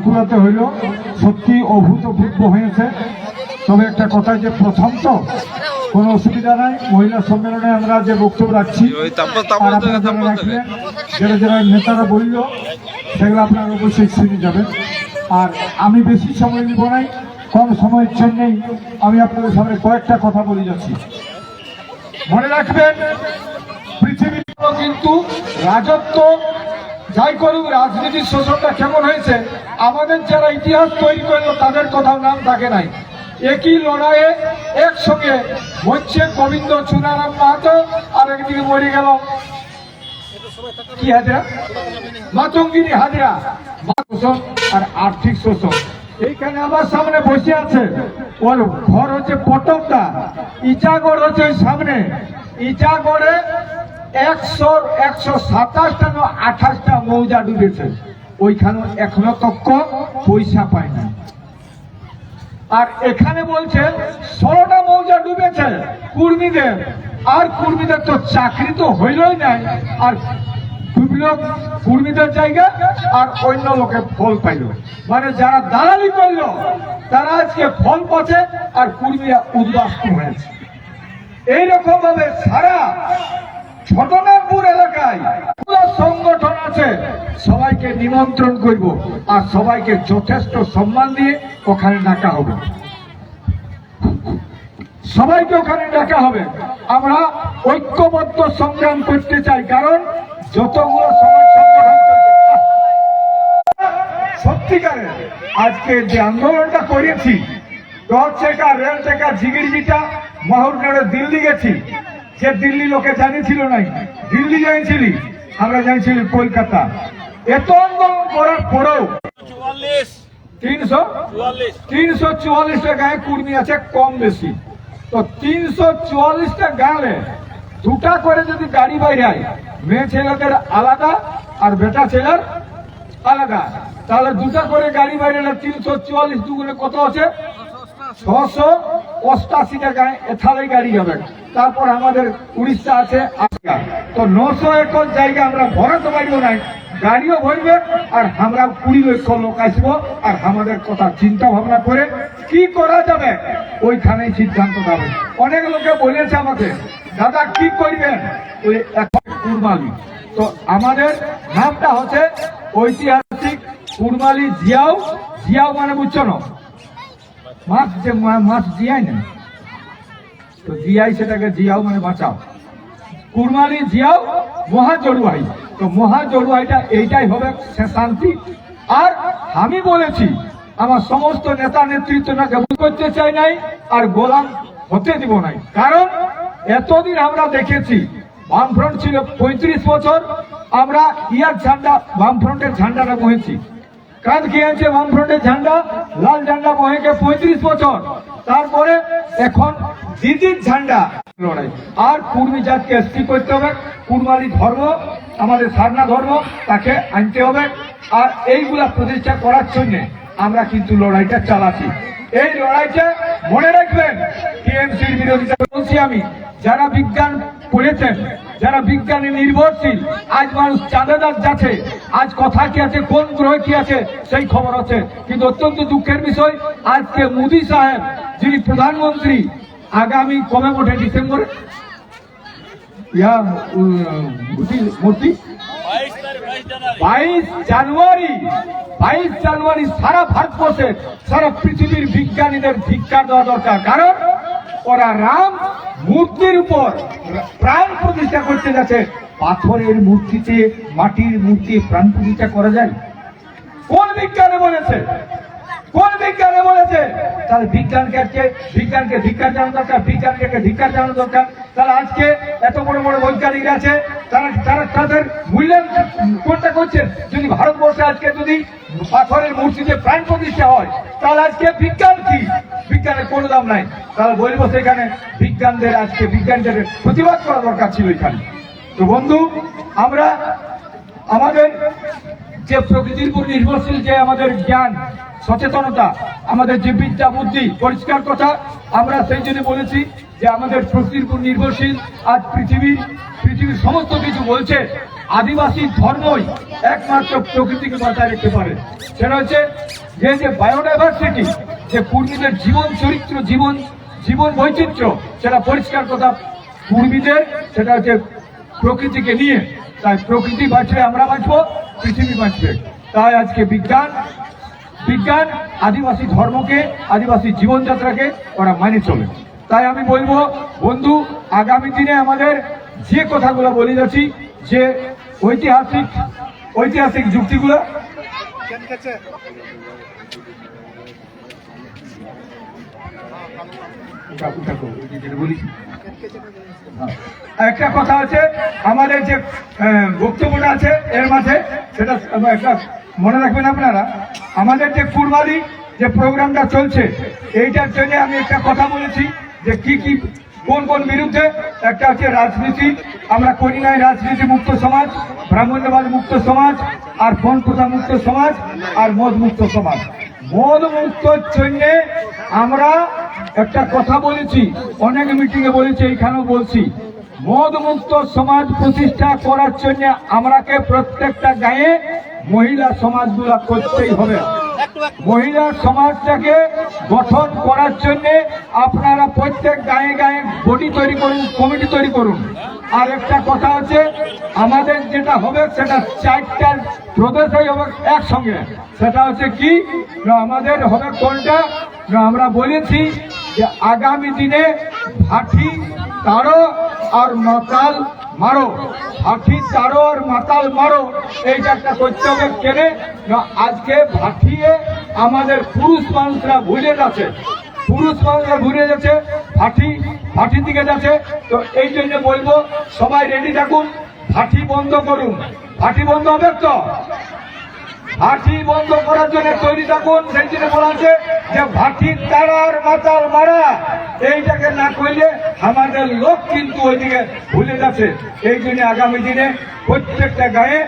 বাঁকুড়াতে হইল সত্যি অভূতপূর্ব হয়েছে। তবে একটা কথা, যে প্রথম তো কোনো অসুবিধা নাই, মহিলা সম্মেলনে আমরা যে বক্তব্য রাখছি আর আপনারা যারা রাখলেন, যারা যারা নেতারা বলল সেগুলো আপনারা অবশ্যই শুনে যাবেন। আর আমি বেশি সময় নিব নাই, কম সময়ের জন্যেই আমি আপনাদের সামনে কয়েকটা কথা বলে যাচ্ছি। মনে রাখবেন, পৃথিবীর কিন্তু রাজত্ব যাই করুক, রাজনীতির শোষণটা কেমন হয়েছে, আমাদের যারা ইতিহাস তৈরি করলো তাদের কোথাও নাম থাকে নাই। একই লড়াইয়ে একসঙ্গে মরছে গোবিন্দ চুনারাম মাহাতো, আর একদিকে মরে গেল কি হাজরা, মাতঙ্গিনী হাজরা। শোষণ আর আর্থিক শোষণ। এইখানে আমার সামনে বসে আছে, ওর ঘর হচ্ছে পটকদা, ইটাগড় হচ্ছে ওই সামনে। ইটাগড়ে 127টা না 28টা মৌজা ডুবেছে, ওইখানে এখনো তক পয়সা পায় না। আর এখানে বলছে 16টা মৌজা ডুবেছে কুর্মীদের, আর কুর্মীদের তো চাকরি তো হইলই নাই, আর ডুবল কুর্মীদের জায়গা আর অন্য লোকে ফল পাইল। মানে যারা দালালি করলো তারা আজকে ফল পাচ্ছে আর কুর্মীরা উদ্বাস্তু হয়েছে। এইরকম ভাবে সারা ছোটনাগপুর এলাকায় সংগঠন আছে, সবাইকে নিমন্ত্রণ করব আর সবাইকে যথেষ্ট সম্মান দিয়ে ওখানে ডাকা হবে, সবাইকে ওখানে ডাকা হবে। আমরা ঐক্যবদ্ধ সংগ্রাম করতে চাই, কারণ যতগুলো সমাজ সংগঠন সত্যিকারের আজকে যে আন্দোলনটা করেছি, টর্চ চেকা, রেল চেকা, ঝিগিরজিটা মহরনগরে দিল্লি গেছি, যে দিল্লি লোকে জানিয়েছিল নাই, দিল্লি জানিয়েছিলি, আমরা জানিয়েছিলি কলকাতা। এত আন্দোলন করার পরেও 344টা গায়ে কুর্মী আছে কম বেশি। তো 344টা গাঁয়ে দুটা করে যদি গাড়ি বাইরে হয়, মেয়ে ছেলেদের আলাদা আর বেটা ছেলের আলাদা, তাহলে দুটা করে গাড়ি বাইরে 344 দুগুণে কত আছে? 688টা গায়ে এথালে গাড়ি যাবে। তারপর আমাদের উড়িষ্যা আছে আজকা, তো 900 একর জায়গা আমরা ভরাতে পারবো নাই, গাড়িও ভরবে আর আমরা 20 লক্ষ লোক আসবো। আর আমাদের কথা চিন্তা ভাবনা করে কি করা যাবে ওইখানেই সিদ্ধান্ত হবে। অনেক লোকে বলেছে আমাকে, দাদা কি করবেন, ওই এখন কুরমালি। তো আমাদের নামটা হচ্ছে ঐতিহাসিক কুরমালি জিয়াও। জিয়াও মানে বুঝছো না, মাছ, যে মাছ জিয়াই না, তো জিয়াই সেটাকে জিয়াও মানে বাঁচাও। কুরমালি জিয়াও মহাজড়ুয়াই। তো মহাজড়ুয়াইটা এইটাই হবে শান্তি। আর আমি বলেছি আমার সমস্ত নেতা নেতৃত্বটাকে করতে চাই নাই আর গোলাম হতে দিব নাই, কারণ এতদিন আমরা দেখেছি বামফ্রন্ট ছিল 35 বছর, আমরা ইয়ার ঝান্ডা বামফ্রন্টের ঝান্ডাটা বহেছি। কাজ খেয়েছে বামফ্রন্টের ঝান্ডা, লাল ঝান্ডা বহেছে 35 বছর। তারপরে এখন দিদির ঝান্ডা লড়াই। আর কুর্মী জাতকে এসটি করতে হবে, কুরমালি ধর্ম আমাদের সারনা ধর্ম, তাকে আনতে হবে। আর এইগুলা প্রতিষ্ঠা করার জন্য আমরা কিন্তু লড়াইটা চালাচ্ছি। এই লড়াইটা মনে রাখবেন, টিএমসির বিরোধিতা বলছি আমি। যারা বিজ্ঞান পড়েছেন, যারা বিজ্ঞানে নির্ভরশীল, আজ মানুষ চাঁদে যাচ্ছে, আজ কথা কি আছে, কোন গ্রহে কি আছে সেই খবর আছে। কিন্তু অত্যন্ত দুঃখের বিষয়, আজকে মোদী সাহেব যিনি প্রধানমন্ত্রী, আগামী কবে ওঠে ডিসেম্বরে মূর্তি 22 জানুয়ারি সারা ভারতবর্ষে, সারা পৃথিবীর বিজ্ঞানীদের ধিক্কার দেওয়া দরকার। কারণ ওরা রাম মূর্তির উপর প্রাণ প্রতিষ্ঠা করতে যাচ্ছে। পাথরের মূর্তিতে, মাটির মূর্তি প্রাণ প্রতিষ্ঠা করা যায়? কোন বিজ্ঞানে বলেছে? কোন বিজ্ঞানে বলেছে? তাহলে বিজ্ঞানকে ধিক্কার জানানো দরকার, বিজ্ঞানকে ধিক্কার জানানো দরকার। তাহলে আজকে এত বড় বড় বৈজ্ঞানিক আছে, তারা তাদের মূল্যায়ন কোনটা করছেন? যদি ভারতবর্ষে আজকে যদি পাথরের মূর্তিতে প্রাণ প্রতিষ্ঠা হয়, তাহলে আজকে বিজ্ঞান কি? বিজ্ঞানের কোনো দাম নাই। তাহলে বলবো সেখানে বিজ্ঞানদের, আজকে বিজ্ঞানদের প্রতিবাদ করা দরকার ছিল এখানে। তো বন্ধু, আমরা আমাদের যে প্রকৃতির উপর নির্ভরশীল যে আমাদের জ্ঞান সচেতনতা, আমাদের যে বিদ্যা বুদ্ধি পরিষ্কার কথা, আমরা সেই জন্য বলেছি যে আমাদের প্রকৃতির উপর নির্ভরশীল। আজ পৃথিবীর সমস্ত কিছু বলছে আদিবাসী ধর্মই একমাত্র প্রকৃতিকে বাঁচায় রাখতে পারে। সেটা হচ্ছে যে বায়োডাইভার্সিটি, যে কুর্মীদের জীবন চরিত্র, জীবন বৈচিত্র্য, সেটা পরিষ্কার কথা কুর্মীদের, সেটা হচ্ছে প্রকৃতিকে নিয়ে। তাই প্রকৃতি বাঁচলে আমরা বাঁচবো, পৃথিবী বাঁচবে। তাই আজকে বিজ্ঞান আদিবাসী ধর্মকে, আদিবাসী জীবনযাত্রাকে ওরা মানে চলে। তাই আমি বলবো বন্ধু, আগামী দিনে আমাদের যে কথাগুলো বলে যাচ্ছি, যে ঐতিহাসিক যুক্তিগুলো, একটা কথা আছে আমাদের যে বক্তব্যটা আছে এর মাঝে, সেটা একটা মনে রাখবেন আপনারা। আমাদের যে কুরবানি যে প্রোগ্রামটা চলছে, এইটার জন্য আমি একটা কথা বলেছি যে কি কোন বিরুদ্ধে। একটা হচ্ছে রাজনীতি, আমরা করি নাই রাজনীতি মুক্ত সমাজ, ব্রাহ্মণ্যবাদ মুক্ত সমাজ, আর বন প্রথা মুক্ত সমাজ, আর মদ মুক্ত সমাজ। মদ মুক্তর জন্য আমরা একটা কথা বলেছি, অনেক মিটিং এ বলেছি, এইখানেও বলছি, মদ মুক্ত সমাজ প্রতিষ্ঠা করার জন্য আমরাকে প্রত্যেকটা গায়ে মহিলা সমাজগুলা করতেই হবে। মহিলা সমাজটাকে গঠন করার জন্য আপনারা প্রত্যেক গায়ে গায়ে বডি তৈরি করুন, কমিটি তৈরি করুন। আর একটা কথা হচ্ছে, আমাদের যেটা হবে সেটা 4টা প্রদেশেই হবে একসঙ্গে। সেটা হচ্ছে কি, আমাদের হবে কোনটা, আমরা বলেছি যে আগামী দিনে ভাটি তারো আর মাতাল মারো, ভাটি তারো আর মাতাল মারো, এইটা একটা করতে হবে। কেনে আজকে ভাটিয়ে আমাদের পুরুষ মানুষরা ভুলে যাচ্ছে, ভাটির দিকে যাচ্ছে। তো এই জন্য বলবো সবাই রেডি থাকুন, ভাটি বন্ধ করুন। ভাটি বন্ধ হবে তো, ভাটি বন্ধ করার জন্য তৈরি থাকুন। সেই জন্য বলা হচ্ছে যে ভাটির তারা আর মাতাল মারা, এইটাকে না করলে আমাদের লোক কিন্তু ওইদিকে ভুলে যাচ্ছে। এই জন্য আগামী দিনে প্রত্যেকটা গায়ে